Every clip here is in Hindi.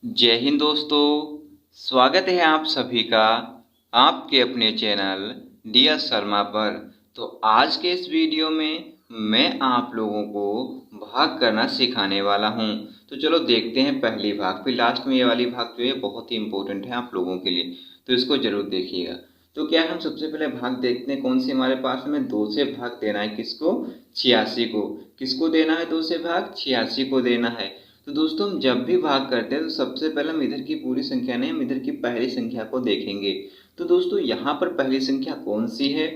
जय हिंद दोस्तों। स्वागत है आप सभी का आपके अपने चैनल डियर शर्मा पर। तो आज के इस वीडियो में मैं आप लोगों को भाग करना सिखाने वाला हूं। तो चलो देखते हैं पहली भाग, फिर लास्ट में ये वाली भाग जो है बहुत ही इम्पोर्टेंट है आप लोगों के लिए, तो इसको जरूर देखिएगा। तो क्या हम सबसे पहले भाग देखते हैं कौन सी हमारे पास में दो से भाग देना है, किसको? 86 को। किसको देना है? दो से भाग 86 को देना है। तो दोस्तों हम जब भी भाग करते हैं तो सबसे पहले हम इधर की पूरी संख्या नहीं, हम इधर की पहली संख्या को देखेंगे। तो दोस्तों यहाँ पर पहली संख्या कौन सी है?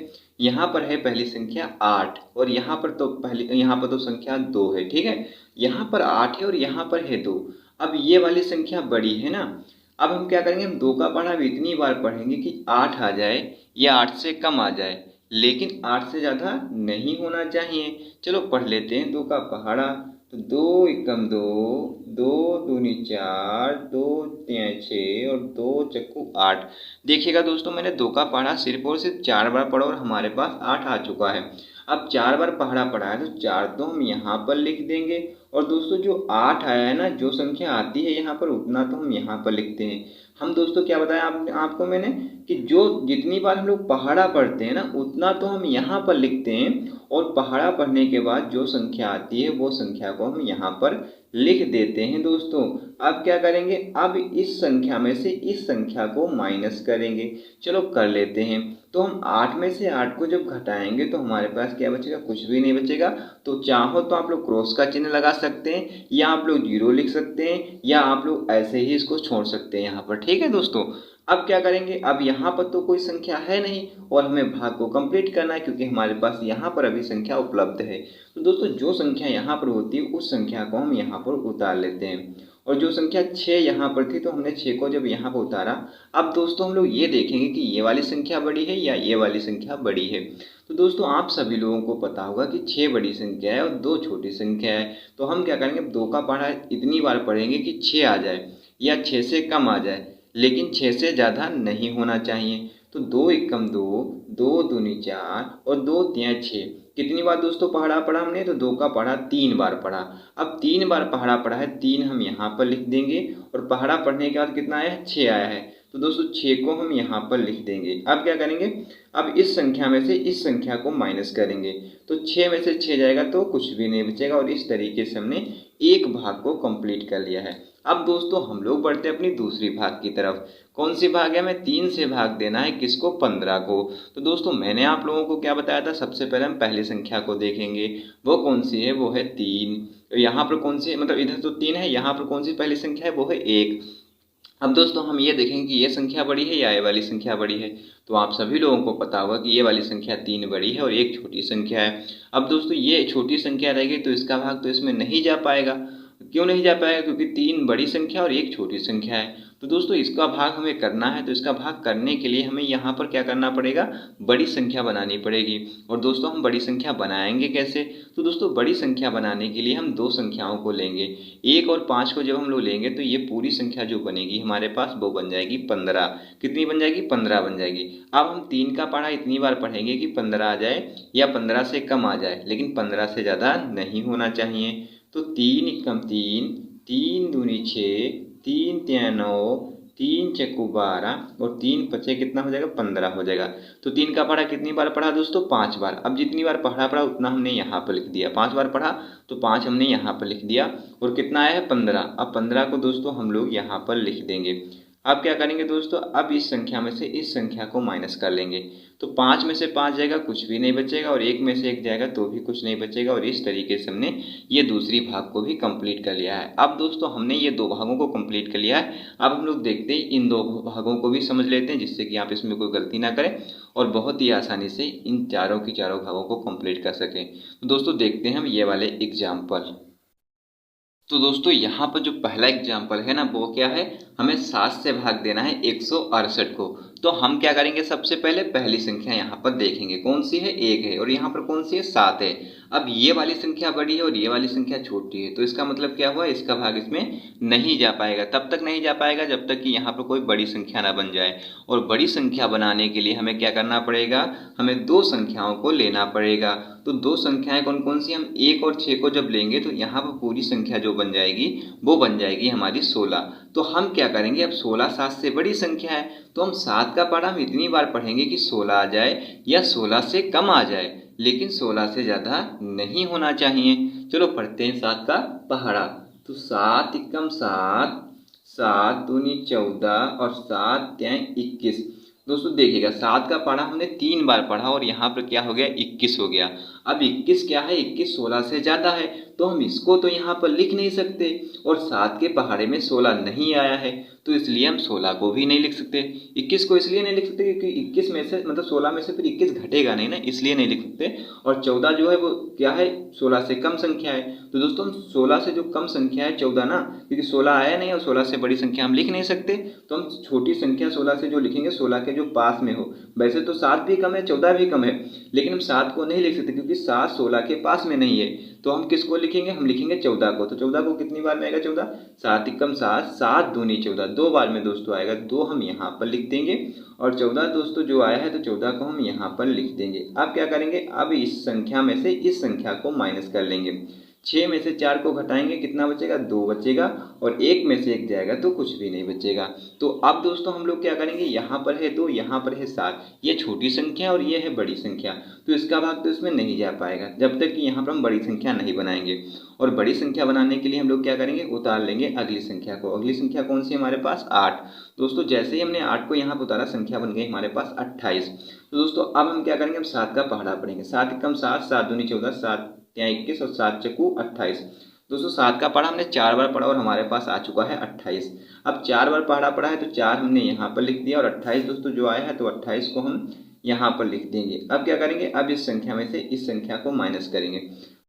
यहाँ पर है पहली संख्या 8, और यहाँ पर तो संख्या 2 है, ठीक है। यहाँ पर 8 है और यहाँ पर है 2। अब ये वाली संख्या बड़ी है ना। अब हम क्या करेंगे, हम 2 का पढ़ा भी इतनी बार पढ़ेंगे कि 8 आ जाए या 8 से कम आ जाए, लेकिन 8 से ज़्यादा नहीं होना चाहिए। चलो पढ़ लेते हैं 2 का पहाड़ा। तो 2 एकम 2, 2 दूनी 4, 2 तिया 6 और 2 चक्कू 8। देखिएगा दोस्तों, मैंने 2 का पहाड़ा सिर्फ और सिर्फ 4 बार पढ़ा और हमारे पास 8 आ चुका है। अब 4 बार पहाड़ा पढ़ा है तो 4 तो हम यहाँ पर लिख देंगे, और दोस्तों जो 8 आया है ना, जो संख्या आती है यहाँ पर उतना तो हम यहाँ पर लिखते हैं। हम दोस्तों क्या बताया आपको मैंने कि जो जितनी बार हम लोग पहाड़ा पढ़ते हैं ना उतना तो हम यहाँ पर लिखते हैं, और पहाड़ा पढ़ने के बाद जो संख्या आती है वो संख्या को हम यहाँ पर लिख देते हैं दोस्तों। अब क्या करेंगे, अब इस संख्या में से इस संख्या को माइनस करेंगे। चलो कर लेते हैं। तो हम 8 में से 8 को जब घटाएंगे तो हमारे पास क्या बचेगा? कुछ भी नहीं बचेगा। तो चाहो तो आप लोग क्रॉस का चिन्ह लगा सकते हैं, या आप लोग जीरो लिख सकते हैं, या आप लोग ऐसे ही इसको छोड़ सकते हैं यहाँ पर, ठीक है दोस्तों। अब क्या करेंगे, अब यहाँ पर तो कोई संख्या है नहीं और हमें भाग को कंप्लीट करना है, क्योंकि हमारे पास यहाँ पर अभी संख्या उपलब्ध है। तो दोस्तों जो संख्या यहाँ पर होती है उस संख्या को हम यहाँ पर उतार लेते हैं, और जो संख्या 6 यहाँ पर थी तो हमने 6 को जब यहाँ पर उतारा। अब दोस्तों हम लोग ये देखेंगे कि ये वाली संख्या बड़ी है या ये वाली संख्या बड़ी है। तो दोस्तों आप सभी लोगों को पता होगा कि 6 बड़ी संख्या है और 2 छोटी संख्या है। तो हम क्या करेंगे, 2 का पढ़ा इतनी बार पढ़ेंगे कि 6 आ जाए या 6 से कम आ जाए, लेकिन 6 से ज़्यादा नहीं होना चाहिए। तो 2 एकम 2, 2 दूनी 4 और 2 तिया 6। कितनी बार दोस्तों पहाड़ा पढ़ा हमने? तो 2 का पहाड़ा 3 बार पढ़ा। अब 3 बार पहाड़ा पढ़ा है, 3 हम यहाँ पर लिख देंगे, और पहाड़ा पढ़ने के बाद कितना आया है? 6 आया है। तो दोस्तों 6 को हम यहाँ पर लिख देंगे। अब क्या करेंगे, अब इस संख्या में से इस संख्या को माइनस करेंगे। तो 6 में से 6 जाएगा तो कुछ भी नहीं बचेगा, और इस तरीके से हमने एक भाग को कंप्लीट कर लिया है। अब दोस्तों हम लोग बढ़ते हैं अपनी दूसरी भाग की तरफ। कौन सी भाग है? हमें 3 से भाग देना है, किसको? 15 को। तो दोस्तों मैंने आप लोगों को क्या बताया था, सबसे पहले हम पहली संख्या को देखेंगे। वो कौन सी है? वो है 3। तो यहाँ पर कौन सी, मतलब इधर तो 3 है, यहाँ पर कौन सी पहली संख्या है? वो है 1। अब दोस्तों हम ये देखेंगे कि ये संख्या बड़ी है या ये वाली संख्या बड़ी है। तो आप सभी लोगों को पता होगा कि ये वाली संख्या 3 बड़ी है और 1 छोटी संख्या है। अब दोस्तों ये छोटी संख्या रहेगी तो इसका भाग तो इसमें नहीं जा पाएगा। क्यों नहीं जा पाएगा? क्योंकि 3 बड़ी संख्या और 1 छोटी संख्या है। तो दोस्तों इसका भाग हमें करना है, तो इसका भाग करने के लिए हमें यहाँ पर क्या करना पड़ेगा? बड़ी संख्या बनानी पड़ेगी। और दोस्तों हम बड़ी संख्या बनाएंगे कैसे? तो दोस्तों बड़ी संख्या बनाने के लिए हम दो संख्याओं को लेंगे। 1 और 5 को जब हम लोग लेंगे तो ये पूरी संख्या जो बनेगी हमारे पास वो बन जाएगी 15। कितनी बन जाएगी? 15 बन जाएगी। अब हम 3 का पढ़ा इतनी बार पढ़ेंगे कि 15 आ जाए या 15 से कम आ जाए, लेकिन 15 से ज़्यादा नहीं होना चाहिए। तो 3 एकम 3, 3 दूनी 6, 3 तिया 9, 3 चक्कू 12 और 3 पचे कितना हो जाएगा? 15 हो जाएगा। तो 3 का पढ़ा कितनी बार पढ़ा दोस्तों? 5 बार। अब जितनी बार पढ़ा उतना हमने यहाँ पर लिख दिया। 5 बार पढ़ा तो 5 हमने यहाँ पर लिख दिया, और कितना आया है? 15। अब 15 को दोस्तों हम लोग यहाँ पर लिख देंगे। अब क्या करेंगे दोस्तों, अब इस संख्या में से इस संख्या को माइनस कर लेंगे। तो 5 में से 5 जाएगा, कुछ भी नहीं बचेगा, और 1 में से 1 जाएगा तो भी कुछ नहीं बचेगा, और इस तरीके से हमने ये दूसरी भाग को भी कंप्लीट कर लिया है। अब दोस्तों हमने ये 2 भागों को कंप्लीट कर लिया है। अब हम लोग देखते हैं इन 2 भागों को भी समझ लेते हैं, जिससे कि आप इसमें कोई गलती ना करें और बहुत ही आसानी से इन चारों की चारों भागों को कंप्लीट कर सकें। तो दोस्तों देखते हैं हम ये वाले एग्जाम्पल। तो दोस्तों यहाँ पर जो पहला एग्जाम्पल है ना वो क्या है, हमें 7 से भाग देना है 168 को। तो हम क्या करेंगे, सबसे पहले पहली संख्या यहाँ पर देखेंगे कौन सी है, 1 है, और यहाँ पर कौन सी है, 7 है। अब ये वाली संख्या बड़ी है और ये वाली संख्या छोटी है, तो इसका मतलब क्या हुआ, इसका भाग इसमें नहीं जा पाएगा। तब तक नहीं जा पाएगा जब तक कि यहाँ पर कोई बड़ी संख्या ना बन जाए, और बड़ी संख्या बनाने के लिए हमें क्या करना पड़ेगा, हमें 2 संख्याओं को लेना पड़ेगा। तो 2 संख्याएं कौन कौन सी, हम 1 और 6 को जब लेंगे तो यहाँ पर पूरी संख्या जो बन जाएगी वो बन जाएगी हमारी 16। तो हम क्या करेंगे, अब 16 7 से बड़ी संख्या है तो हम 7 का पहाड़ा हम इतनी बार पढ़ेंगे कि 16 आ जाए या 16 से कम आ जाए, लेकिन 16 से ज़्यादा नहीं होना चाहिए। चलो पढ़ते हैं 7 का पहाड़ा। तो 7 एकम 7, 7 दूनी 14 और 7 त्याई 21। दोस्तों देखिएगा 7 का पहाड़ा हमने 3 बार पढ़ा और यहाँ पर क्या हो गया, 21 हो गया। अब 21 क्या है, 21 16 से ज़्यादा है तो हम इसको तो यहाँ पर लिख नहीं सकते, और 7 के पहाड़े में 16 नहीं आया है तो इसलिए हम 16 को भी नहीं लिख सकते। 21 को इसलिए नहीं लिख सकते क्योंकि 21 में से मतलब 16 में से फिर 21 घटेगा नहीं ना, इसलिए नहीं लिख सकते। और 14 जो है वो क्या है, 16 से कम संख्या है। तो दोस्तों हम 16 से जो कम संख्या है 14 ना, क्योंकि 16 आया नहीं और 16 से बड़ी संख्या हम लिख नहीं सकते, तो हम छोटी संख्या 16 से जो लिखेंगे 16 के जो पास में हो। वैसे तो 7 भी कम है 14 भी कम है, लेकिन हम 7 को नहीं लिख सकते क्योंकि 7 16 के पास में नहीं है। तो हम किसको लिखेंगे, हम लिखेंगे 14 को। तो 14 को कितनी बार में आएगा, 14 7 एकम 7, 7 दूनी 14, 2 बार में दोस्तों आएगा, 2 हम यहाँ पर लिख देंगे। और 14 दोस्तों जो आया है तो 14 को हम यहाँ पर लिख देंगे। अब क्या करेंगे, अब इस संख्या में से इस संख्या को माइनस कर लेंगे। 6 में से 4 को घटाएंगे, कितना बचेगा, 2 बचेगा, और 1 में से 1 जाएगा तो कुछ भी नहीं बचेगा। तो अब दोस्तों हम लोग क्या करेंगे, यहाँ पर है 2, यहाँ पर है 7, ये छोटी संख्या और ये है बड़ी संख्या, तो इसका भाग तो इसमें नहीं जा पाएगा जब तक कि यहाँ पर हम बड़ी संख्या नहीं बनाएंगे। और बड़ी संख्या बनाने के लिए हम लोग क्या करेंगे, उतार लेंगे अगली संख्या को। अगली संख्या कौन सी है हमारे पास, 8। दोस्तों जैसे ही हमने 8 को यहाँ पर उतारा, संख्या बन गई हमारे पास 28। तो दोस्तों अब हम क्या करेंगे, हम 7 का पहाड़ा पढ़ेंगे। 7 एकम 7, 7 दूनी 14, 7 त्याई 21 और 7 चक्कू 28। दोस्तों 7 का पहाड़ा हमने 4 बार पढ़ा और हमारे पास आ चुका है 28। अब 4 बार पहाड़ा पढ़ा है तो 4 हमने यहाँ पर लिख दिया, और 28 दोस्तों जो आया है तो 28 को हम यहाँ पर लिख देंगे। अब क्या करेंगे, अब इस संख्या में से इस संख्या को माइनस करेंगे।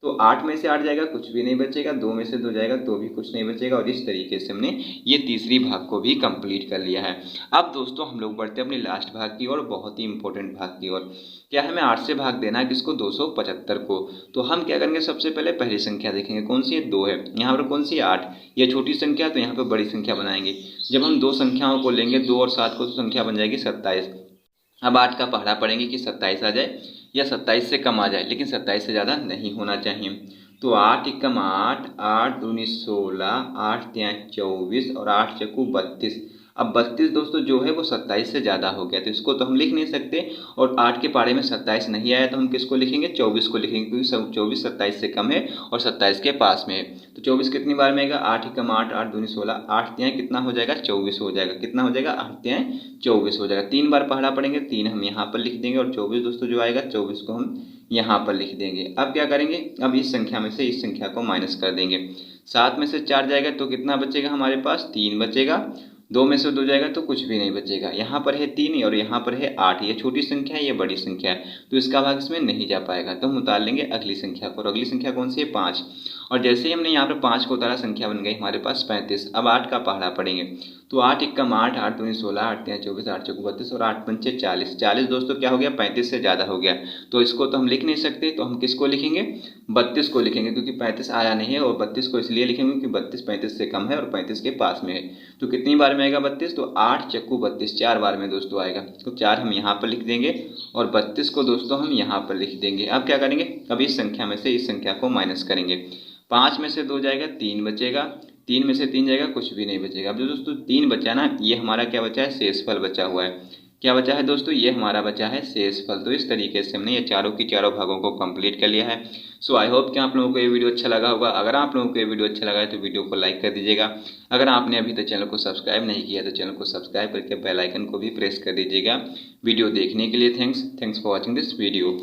तो 8 में से 8 जाएगा, कुछ भी नहीं बचेगा, 2 में से 2 जाएगा तो भी कुछ नहीं बचेगा, और इस तरीके से हमने ये तीसरी भाग को भी कंप्लीट कर लिया है। अब दोस्तों हम लोग बढ़ते हैं अपने लास्ट भाग की ओर, बहुत ही इंपॉर्टेंट भाग की ओर। क्या है, हमें 8 से भाग देना है किसको, 275 को। तो हम क्या करेंगे, सबसे पहले पहली संख्या देखेंगे, कौन सी है, 2 है। यहाँ पर कौन सी है, 8, ये छोटी संख्या, तो यहाँ पर बड़ी संख्या बनाएंगे। जब हम 2 संख्याओं को लेंगे, 2 और 7 को, तो संख्या बन जाएगी 27। अब 8 का पहाड़ा पढ़ेंगे कि 27 आ जाए या 27 से कम आ जाए, लेकिन 27 से ज़्यादा नहीं होना चाहिए। तो 8 एकम 8, 8 दूनी 16, 8 त्याई 24 और 8 चक्कू 32। अब 32 दोस्तों जो है वो 27 से ज़्यादा हो गया, तो इसको तो हम लिख नहीं सकते। और 8 के पहाड़े में 27 नहीं आया तो हम किसको लिखेंगे, 24 को लिखेंगे, क्योंकि 24 27 से कम है और 27 के पास में है। तो 24 कितनी बार में आएगा, 8 एकम 8, 8 दूनी 16, 8 त्याई कितना हो जाएगा, 24 हो जाएगा। कितना हो जाएगा, 8 त्याई 24 हो जाएगा। 3 बार पहाड़ा पढ़ेंगे, 3 हम यहाँ पर लिख देंगे, और 24 दोस्तों जो आएगा 24 को हम यहाँ पर लिख देंगे। अब क्या करेंगे, अब इस संख्या में से इस संख्या को माइनस कर देंगे। 7 में से 4 जाएगा तो कितना बचेगा हमारे पास, 3 बचेगा। 2 में से 2 जाएगा तो कुछ भी नहीं बचेगा। यहाँ पर है 3 और यहाँ पर है 8, ये छोटी संख्या है, ये बड़ी संख्या है, तो इसका भाग इसमें नहीं जा पाएगा। तो हम उतार लेंगे अगली संख्या को, और अगली संख्या कौन सी है, 5। और जैसे ही हमने यहाँ पर 5 को उतारा, संख्या बन गई हमारे पास 35। अब 8 का पहाड़ा पढ़ेंगे। तो 8 एकम 8, 8 दूनी 16, 8 त्याई 24, 8 चौको 32 और 8 पंचे 40। 40 दोस्तों क्या हो गया, 35 से ज़्यादा हो गया, तो इसको तो हम लिख नहीं सकते, तो हम किसको लिखेंगे, 32 को लिखेंगे, क्योंकि 35 आया नहीं है। और 32 को इसलिए लिखेंगे क्योंकि 32 35 से कम है और 35 के पास में है। तो कितनी बार में आएगा 32, तो 8 चक्कू 32, 4 बार में दोस्तों आएगा, तो 4 हम यहाँ पर लिख देंगे, और 32 को दोस्तों हम यहाँ पर लिख देंगे। अब क्या करेंगे, अब इस संख्या में से इस संख्या को माइनस करेंगे। 5 में से 2 जाएगा, 3 बचेगा। 3 में से 3 जाएगा, कुछ भी नहीं बचेगा। अब जो दोस्तों 3 बचा ना, ये हमारा क्या बचा है, शेषफल बचा हुआ है। क्या बचा है दोस्तों, ये हमारा बचा है शेषफल। तो इस तरीके से हमने ये चारों की चारों भागों को कंप्लीट कर लिया है। सो आई होप कि आप लोगों को ये वीडियो अच्छा लगा होगा। अगर आप लोगों को ये वीडियो अच्छा लगा है तो वीडियो को लाइक कर दीजिएगा। अगर आपने अभी तक चैनल को सब्सक्राइब नहीं किया तो चैनल को सब्सक्राइब करके बेल आइकन को भी प्रेस कर दीजिएगा। वीडियो देखने के लिए thanks for watching this video.